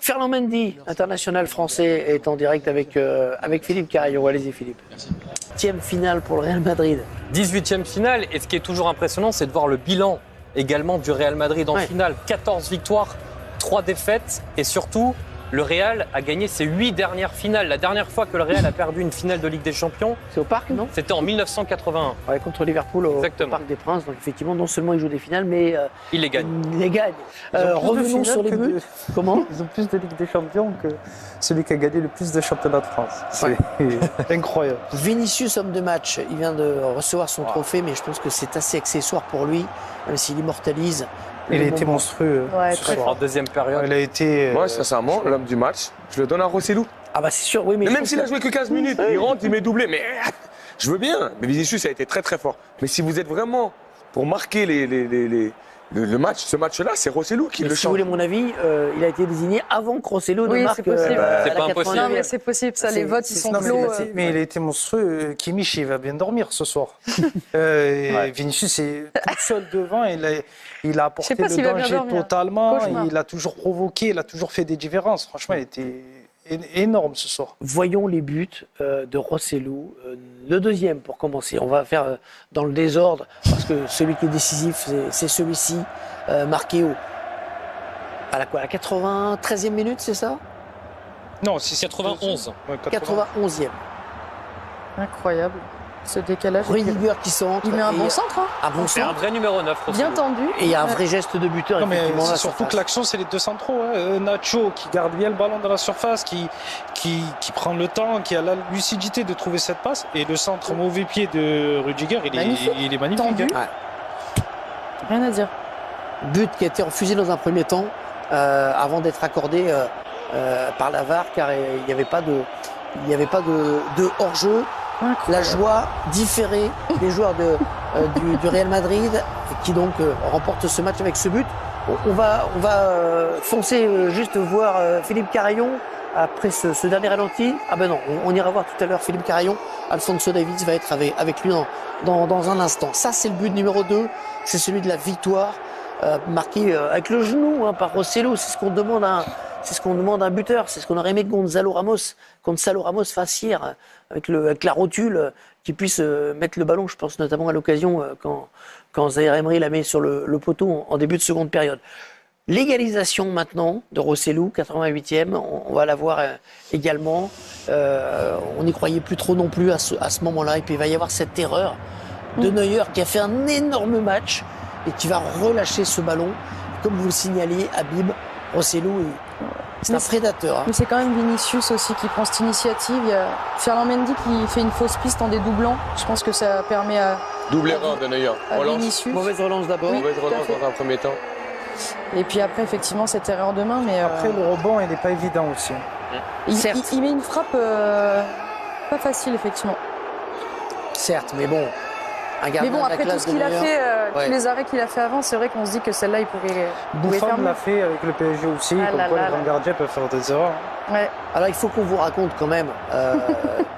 Ferland Mendy, international français, est en direct avec Philippe Carayon. Allez-y Philippe. Merci. 8e finale pour le Real Madrid. 18e finale, et ce qui est toujours impressionnant, c'est de voir le bilan également du Real Madrid en finale. 14 victoires, 3 défaites, et surtout, le Real a gagné ses 8 dernières finales. La dernière fois que le Real a perdu une finale de Ligue des Champions, c'est au Parc, non? C'était en 1981. Ouais, contre Liverpool au Parc des Princes. Donc effectivement, non seulement il joue des finales, mais il les gagne. Revenons sur les buts. Comment? Ils ont plus de Ligue des Champions que celui qui a gagné le plus de championnats de France. C'est incroyable. Vinicius, homme de match, il vient de recevoir son trophée, mais je pense que c'est assez accessoire pour lui, même s'il immortalise. Il a été monstrueux ce soir. En deuxième période. Il a été. Moi, sincèrement, l'homme du match, je le donne à Rossellou. Ah bah c'est sûr, oui. Mais même s'il a joué que 15 minutes, il rentre, il met doublé. Mais je veux bien. Mais Vinicius a été très très fort. Mais si vous êtes vraiment pour marquer le match, ce match-là, c'est Rossellou qui le change. Si vous voulez mon avis, il a été désigné avant que Rossellou ne marque. C'est possible. C'est pas impossible. Non, mais c'est possible. Ça, les votes, ils sont clos. Mais il a été monstrueux. Kimmich, il va bien dormir ce soir. Vinicius est tout seul devant. Il a apporté le danger totalement. Il a toujours provoqué. Il a toujours fait des différences. Franchement, il était énorme ce soir. Voyons les buts de Rossellou. Le deuxième, pour commencer. On va faire dans le désordre, parce que celui qui est décisif, c'est celui-ci, marqué à la 93e minute, c'est ça? Non, c'est 91. 91e. Incroyable. Ce décalage. Rudiger qui centre. Il met un bon centre. Un bon centre. Un vrai numéro 9. Bien tendu. Et il y a un vrai geste de buteur. Non, mais c'est surtout que l'action, c'est les deux centraux. Nacho qui garde bien le ballon dans la surface, qui prend le temps, qui a la lucidité de trouver cette passe. Et le centre mauvais pied de Rudiger, il est magnifique. Rien à dire. But qui a été refusé dans un premier temps, avant d'être accordé par la VAR, car il n'y avait pas de hors-jeu. La joie différée des joueurs du Real Madrid qui donc remporte ce match avec ce but. On va foncer juste voir Philippe Carayon après ce dernier ralenti. Ah ben non, on ira voir tout à l'heure Philippe Carayon. Alphonso Davies va être avec lui dans un instant. Ça, c'est le but numéro 2, c'est celui de la victoire, marqué avec le genou par Rossellou. C'est ce qu'on demande à un buteur. C'est ce qu'on aurait aimé que Gonzalo Ramos fasse hier, avec la rotule, qui puisse mettre le ballon. Je pense notamment à l'occasion quand Zaïre Emery la met sur le poteau en début de seconde période. L'égalisation maintenant de Rossellou, 88e, on va la voir également. On n'y croyait plus trop non plus à ce moment-là. Et puis il va y avoir cette erreur de Neuer qui a fait un énorme match et qui va relâcher ce ballon. Comme vous le signaliez, Habib, Rossellou, c'est un prédateur. Mais c'est quand même Vinicius aussi qui prend cette initiative. Il y a Ferland Mendy qui fait une fausse piste en dédoublant. Je pense que ça permet à... Double erreur de Neuer. Vinicius. Mauvaise relance d'abord. Mauvaise relance dans un premier temps. Et puis après, effectivement, cette erreur de main. Mais après, le rebond, il n'est pas évident aussi. Il met une frappe pas facile, effectivement. Certes, mais bon... Mais bon, après tout ce qu'il a fait, tous les arrêts qu'il a fait avant, c'est vrai qu'on se dit que celle-là, il pouvait faire Buffon l'a fait avec le PSG aussi, comme quoi les grands gardiens peuvent faire des erreurs. Ouais. Alors il faut qu'on vous raconte quand même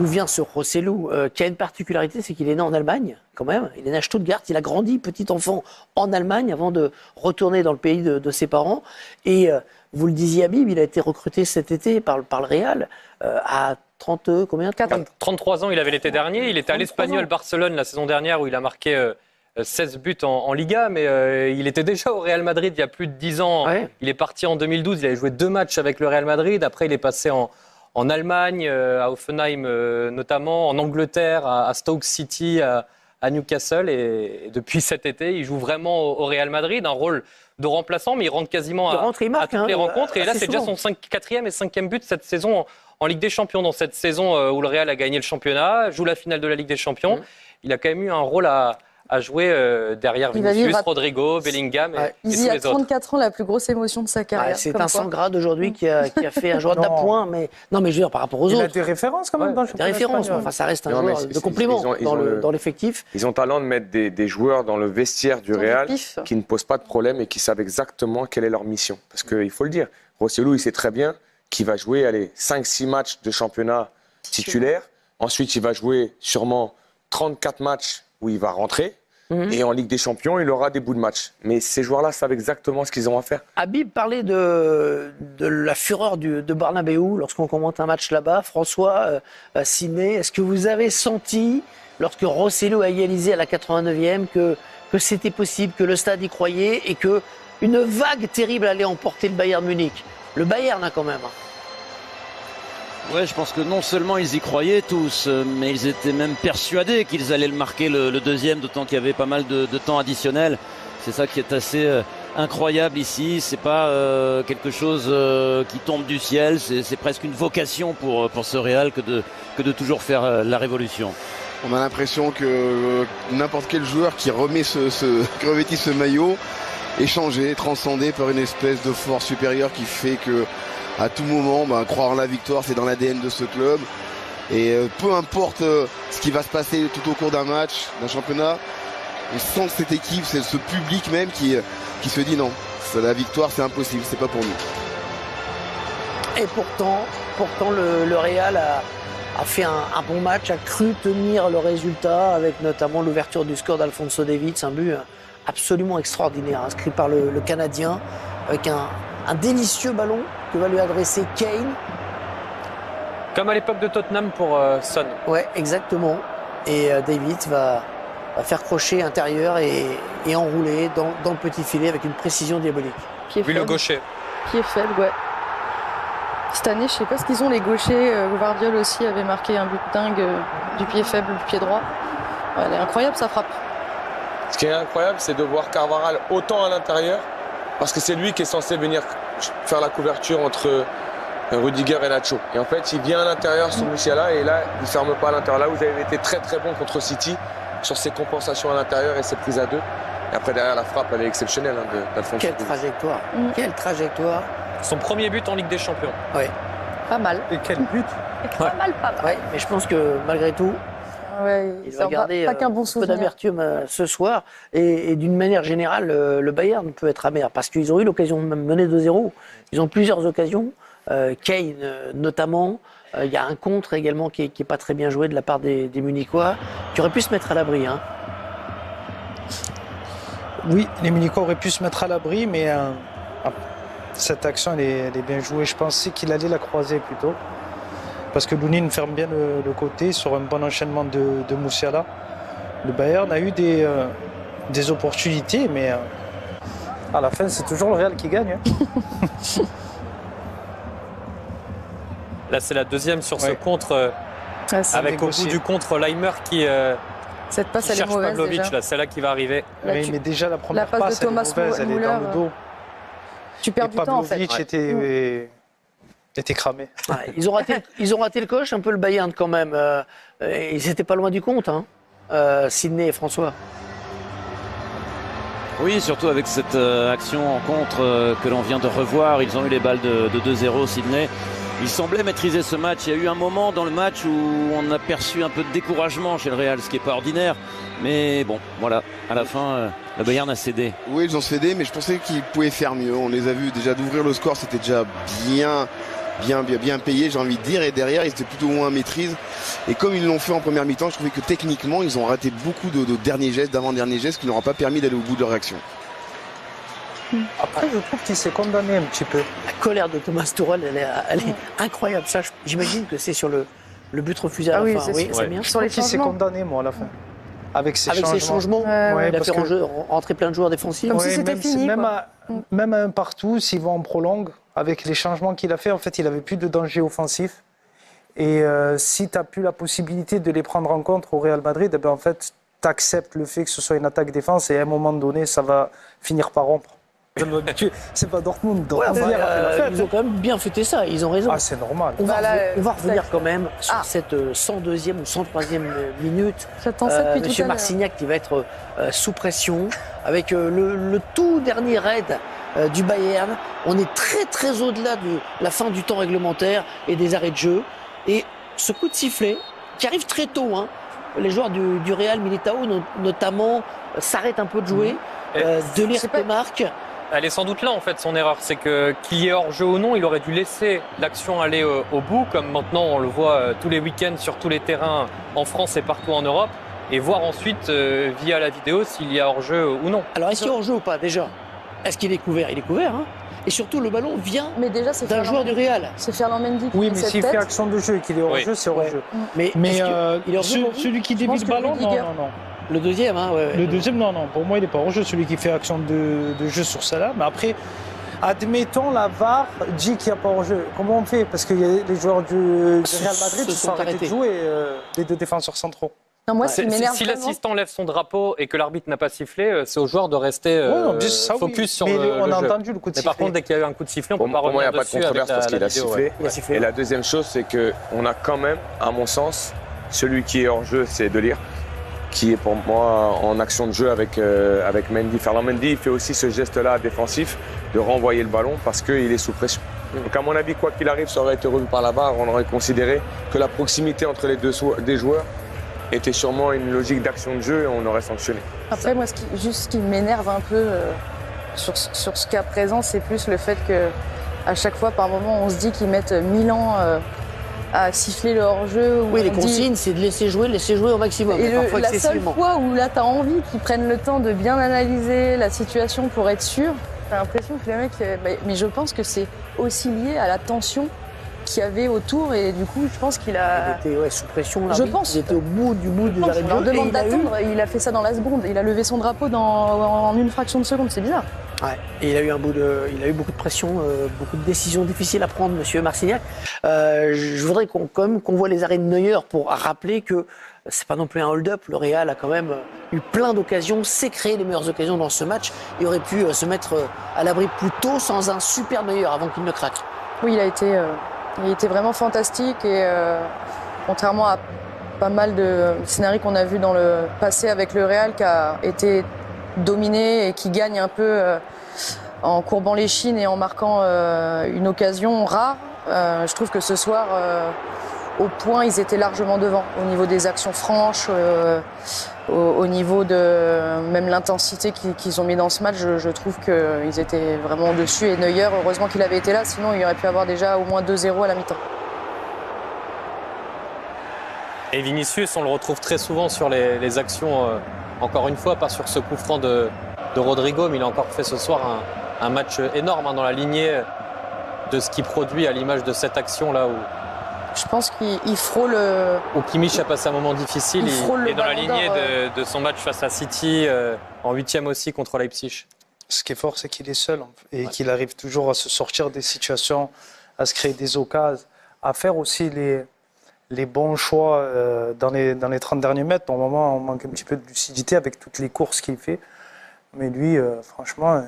d'où vient ce Rossellou, qui a une particularité, c'est qu'il est né en Allemagne quand même. Il est né à Stuttgart, il a grandi petit enfant en Allemagne avant de retourner dans le pays de ses parents. Et vous le disiez Habib, il a été recruté cet été par le Real à 33 ans, il avait l'été dernier. Il était à l'Espagnol Barcelone la saison dernière où il a marqué 16 buts en Liga, mais il était déjà au Real Madrid il y a plus de 10 ans. Ouais. Il est parti en 2012, il avait joué 2 matchs avec le Real Madrid. Après, il est passé en Allemagne, à Hoffenheim notamment, en Angleterre, à Stoke City, à Newcastle. Et depuis cet été, il joue vraiment au Real Madrid, un rôle de remplaçant, mais il rentre quasiment à toutes les rencontres. Et là, c'est déjà son 4e et 5e but cette saison en Ligue des Champions, dans cette saison où le Real a gagné le championnat, joue la finale de la Ligue des Champions. Il a quand même eu un rôle à jouer derrière Vinicius, Rodrigo, Bellingham et tous les autres. Il a 34 ans, la plus grosse émotion de sa carrière. C'est un 100 grades aujourd'hui qui a fait un joueur d'appoint, mais non, mais je veux dire par rapport aux autres. Il a des références quand même dans le championnat. Des références, enfin ça reste un joueur de complément dans l'effectif. Ils ont talent de mettre des joueurs dans le vestiaire du Real qui ne posent pas de problème et qui savent exactement quelle est leur mission. Parce qu'il faut le dire, Rossellou, il sait très bien qu'il va jouer 5-6 matchs de championnat titulaire. Ensuite, il va jouer sûrement 34 matchs où il va rentrer. Et en Ligue des Champions, il aura des bouts de match. Mais ces joueurs-là savent exactement ce qu'ils ont à faire. Habib parlait de la fureur de Bernabéu lorsqu'on commente un match là-bas. François, Sidney, est-ce que vous avez senti, lorsque Rosselló a égalisé à la 89e, que c'était possible, que le stade y croyait et que une vague terrible allait emporter le Bayern Munich? Le Bayern, quand même. Ouais, je pense que non seulement ils y croyaient tous, mais ils étaient même persuadés qu'ils allaient le marquer le deuxième, d'autant qu'il y avait pas mal de temps additionnel. C'est ça qui est assez incroyable ici. C'est pas quelque chose qui tombe du ciel. C'est presque une vocation pour ce Real que de toujours faire la révolution. On a l'impression que n'importe quel joueur qui revêtit ce maillot est changé, transcendé par une espèce de force supérieure qui fait que à tout moment, croire en la victoire, c'est dans l'ADN de ce club. Et peu importe ce qui va se passer tout au cours d'un match, d'un championnat, on sent que cette équipe, c'est ce public même qui se dit non, la victoire c'est impossible, c'est pas pour nous. Et pourtant le Real a fait un bon match, a cru tenir le résultat avec notamment l'ouverture du score d'Alphonso Davies, un but absolument extraordinaire, inscrit par le Canadien, avec un délicieux ballon que va lui adresser Kane. Comme à l'époque de Tottenham pour Son. Ouais, exactement. Et Davies va faire crochet intérieur et enrouler dans le petit filet avec une précision diabolique. Puis le gaucher. Pied faible, ouais. Cette année, je sais pas ce qu'ils ont les gauchers. Guardiola aussi avait marqué un but dingue du pied faible, du pied droit. Ouais, elle est incroyable sa frappe. Ce qui est incroyable, c'est de voir Carvajal autant à l'intérieur, parce que c'est lui qui est censé venir faire la couverture entre Rudiger et Nacho. Et en fait, il vient à l'intérieur sur Musiala et là, il ne ferme pas à l'intérieur. Là, vous avez été très très bon contre City sur ses compensations à l'intérieur et ses prises à deux. Et après, derrière, la frappe, elle est exceptionnelle d'Alphonso. Quelle trajectoire. Quelle trajectoire. Son premier but en Ligue des Champions. Oui. Pas mal. Et quel but. Pas mal. Oui, mais je pense que malgré tout, ouais, il va garder pas qu'un bon un peu souvenir. d'amertume ce soir. Et d'une manière générale, le Bayern peut être amer parce qu'ils ont eu l'occasion de mener 2-0. Ils ont plusieurs occasions. Kane notamment. Il y a un contre également qui est pas très bien joué de la part des Munichois, qui aurait pu se mettre à l'abri. Hein. Oui, les Munichois auraient pu se mettre à l'abri, mais cette action elle est bien jouée. Je pensais qu'il allait la croiser plutôt. Parce que Lunin ferme bien le côté sur un bon enchaînement de Musiala. Le Bayern a eu des opportunités, mais à la fin, c'est toujours le Real qui gagne. Hein. Là, c'est la deuxième sur ce contre, avec au bout du contre Leimer qui cette passe, elle est cherche mauvaise, Pavlovic. déjà. Là, c'est là qui va arriver. Là, oui, mais déjà, la première passe passe, de Thomas elle est mauvaise, elle est dans le dos. Tu perds et du temps, en fait. Pavlovic était cramé. Ouais, ils ont raté le coche, un peu le Bayern quand même. Ils n'étaient pas loin du compte, hein, Sidney et François. Oui, surtout avec cette action en contre que l'on vient de revoir. Ils ont eu les balles de 2-0, Sidney. Ils semblaient maîtriser ce match. Il y a eu un moment dans le match où on a perçu un peu de découragement chez le Real, ce qui n'est pas ordinaire. Mais bon, voilà, à la fin, le Bayern a cédé. Oui, ils ont cédé, mais je pensais qu'ils pouvaient faire mieux. On les a vus déjà d'ouvrir le score, c'était déjà bien payé, j'ai envie de dire. Et derrière, ils étaient plutôt moins en maîtrise. Et comme ils l'ont fait en première mi-temps, je trouvais que techniquement, ils ont raté beaucoup de derniers gestes, d'avant-derniers gestes, qui n'auront pas permis d'aller au bout de leur action. Après, je trouve qu'il s'est condamné un petit peu. La colère de Thomas Tuchel, elle est incroyable. Ça, j'imagine que c'est sur le but refusé à la fin. Oui, c'est bien. Sur les changements. Il s'est condamné, moi, à la fin. Avec ses changements. Il a fait rentrer plein de joueurs défensifs. Comme si c'était fini. Même à un partout, s'il va en prolongue, avec les changements qu'il a fait, en fait, il n'avait plus de danger offensif. Et si tu n'as plus la possibilité de les prendre en compte au Real Madrid, eh bien, en fait, tu acceptes le fait que ce soit une attaque-défense et à un moment donné, ça va finir par rompre. C'est pas Dortmund. Ils ont quand même bien fêté ça, ils ont raison. Ah, c'est normal. On va revenir quand même sur cette 102e ou 103e minute. Monsieur Marcignac qui va être sous pression avec le tout dernier raid du Bayern. On est très très au-delà de la fin du temps réglementaire et des arrêts de jeu. Et ce coup de sifflet qui arrive très tôt, hein, les joueurs du Real, Militao notamment, s'arrêtent un peu de jouer. De Ligt marque. Elle est sans doute là en fait son erreur, c'est que qu'il y ait hors-jeu ou non, il aurait dû laisser l'action aller au bout, comme maintenant on le voit tous les week-ends sur tous les terrains en France et partout en Europe. et voir ensuite via la vidéo s'il y a hors-jeu ou non. Alors est-ce qu'il y a hors-jeu ou pas déjà? Est-ce qu'il est couvert? Il est couvert, hein. Et surtout, le ballon vient d'un joueur du Real. C'est Ferland Mendy. Oui, mais s'il fait action de jeu et qu'il est hors-jeu, c'est hors-jeu. Mais celui qui débute le ballon, non. Le deuxième, hein, Le deuxième, non. Pour moi, il n'est pas hors-jeu, celui qui fait action de jeu sur celle-là. Mais après, admettons, la VAR dit qu'il n'y a pas hors-jeu. Comment on fait? Parce que les joueurs du Real Madrid se sont arrêtés de jouer, les deux défenseurs centraux. Non, moi, si l'assistant lève son drapeau et que l'arbitre n'a pas sifflé, c'est aux joueurs de rester focus sur le jeu. On a entendu le coup de sifflet. Mais par contre, dès qu'il y a eu un coup de sifflet, on ne peut pas revenir dessus. Pour moi, il n'y a pas de controverse parce qu'il a sifflé. Ouais. Et la deuxième chose, c'est qu'on a quand même, à mon sens, celui qui est hors jeu, c'est De Ligt, qui est pour moi en action de jeu avec Mendy. Ferland Mendy, il fait aussi ce geste-là défensif de renvoyer le ballon parce qu'il est sous pression. Donc à mon avis, quoi qu'il arrive, ça aurait été revu par la VAR. On aurait considéré que la proximité entre les deux joueurs était sûrement une logique d'action de jeu et on aurait sanctionné. Après, moi, ce qui m'énerve un peu sur ce cas présent, c'est plus le fait qu'à chaque fois, par moment, on se dit qu'ils mettent 1000 ans à siffler le hors-jeu. Oui, les consignes, c'est de laisser jouer au maximum. Et la seule fois où là, tu as envie qu'ils prennent le temps de bien analyser la situation pour être sûr, tu as l'impression que les mecs... Mais je pense que c'est aussi lié à la tension qu'il y avait autour et du coup je pense qu'il a... Il était sous pression. Je pense. Il était au bout du arrêt de jeu. On demande d'attendre, il a fait ça dans la seconde. Il a levé son drapeau en une fraction de seconde, c'est bizarre. Ouais. Et il a eu beaucoup de pression, beaucoup de décisions difficiles à prendre, monsieur Marcignac. Je voudrais qu'on voit les arrêts de Neuer pour rappeler que c'est pas non plus un hold-up. Le Real a quand même eu plein d'occasions, s'est créé les meilleures occasions dans ce match. Il aurait pu se mettre à l'abri plus tôt sans un super Neuer avant qu'il ne craque. Oui, il a été vraiment fantastique et contrairement à pas mal de scénarios qu'on a vus dans le passé avec le Real qui a été dominé et qui gagne un peu en courbant les chines et en marquant une occasion rare. Je trouve que ce soir, au point, ils étaient largement devant au niveau des actions franches, au niveau de même l'intensité qu'ils ont mis dans ce match. Je trouve qu'ils étaient vraiment au-dessus. Et Neuer, heureusement qu'il avait été là, sinon il aurait pu avoir déjà au moins 2-0 à la mi-temps. Et Vinicius, on le retrouve très souvent sur les actions, encore une fois, pas sur ce coup franc de Rodrigo, mais il a encore fait ce soir un match énorme dans la lignée de ce qu'il produit à l'image de cette action-là où... Je pense qu'il frôle... Ou Kimmich a passé un moment difficile et dans la lignée de son match face à City, en 8e aussi contre Leipzig. Ce qui est fort, c'est qu'il est seul et qu'il arrive toujours à se sortir des situations, à se créer des occasions, à faire aussi les bons choix dans les 30 derniers mètres. Pour le moment, on manque un petit peu de lucidité avec toutes les courses qu'il fait. Mais lui, franchement,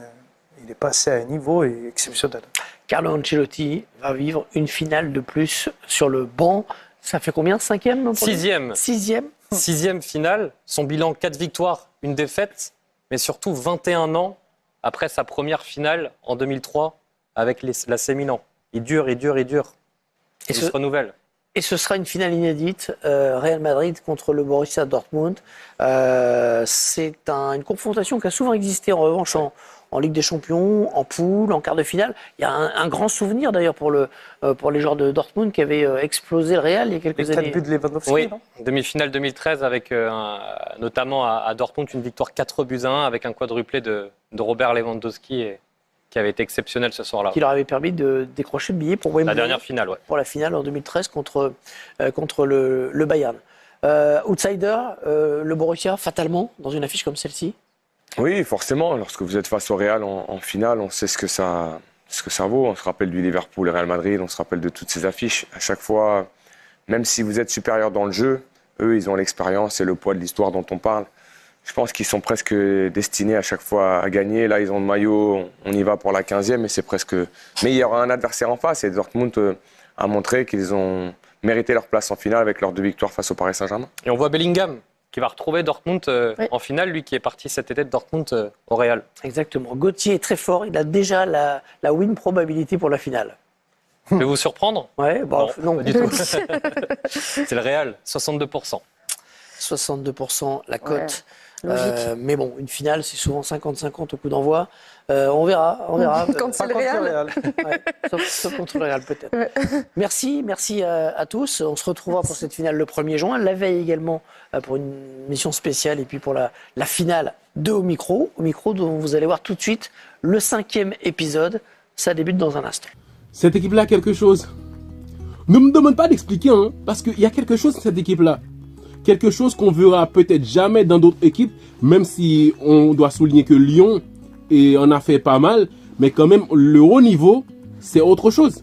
il est passé à un niveau exceptionnel. Carlo Ancelotti va vivre une finale de plus sur le banc. Ça fait combien? 5e? 6e. 6e. 6e finale. Son bilan, 4 victoires, 1 défaite. Mais surtout 21 ans après sa première finale en 2003 avec l'AC Milan. Il dure. Et il se renouvelle. Et ce sera une finale inédite, Real Madrid contre le Borussia Dortmund. C'est une confrontation qui a souvent existé en revanche en Ligue des Champions, en poule, en quart de finale. Il y a un grand souvenir d'ailleurs pour les joueurs de Dortmund qui avaient explosé le Real il y a quelques années. 4 buts de Lewandowski, oui, non ? Demi-finale 2013 avec notamment à Dortmund une victoire 4-1 avec un quadruplé de Robert Lewandowski qui avait été exceptionnel ce soir-là. Qui leur avait permis de décrocher le billet pour Wembley. La dernière finale, ouais. Pour la finale en 2013 contre le Bayern. Outsider, le Borussia, fatalement, dans une affiche comme celle-ci. Oui, forcément. Lorsque vous êtes face au Real en finale, on sait ce que ça vaut. On se rappelle du Liverpool et Real Madrid, on se rappelle de toutes ces affiches. À chaque fois, même si vous êtes supérieur dans le jeu, eux, ils ont l'expérience et le poids de l'histoire dont on parle. Je pense qu'ils sont presque destinés à chaque fois à gagner. Là, ils ont le maillot, on y va pour la 15e, et c'est presque... Mais il y aura un adversaire en face, et Dortmund a montré qu'ils ont mérité leur place en finale avec leurs 2 victoires face au Paris Saint-Germain. Et on voit Bellingham qui va retrouver Dortmund en finale, lui qui est parti cet été de Dortmund au Real. Exactement. Gauthier est très fort, il a déjà la win probabilité pour la finale. Je vais vous surprendre ? Ouais, non, pas du tout. C'est le Real, 62%. 62% la cote. Mais bon, une finale, c'est souvent 50-50 au coup d'envoi. On verra. Quand c'est le Real. Ouais, sauf contre le Real, peut-être. Ouais. Merci à tous. On se retrouvera pour cette finale le 1er juin. La veille également pour une mission spéciale et puis pour la finale de Au Micro dont vous allez voir tout de suite le 5e épisode. Ça débute dans un instant. Cette équipe-là a quelque chose. Ne me demande pas d'expliquer, hein, parce qu'il y a quelque chose dans cette équipe-là. Quelque chose qu'on verra peut-être jamais dans d'autres équipes, même si on doit souligner que Lyon en a fait pas mal, mais quand même le haut niveau, c'est autre chose.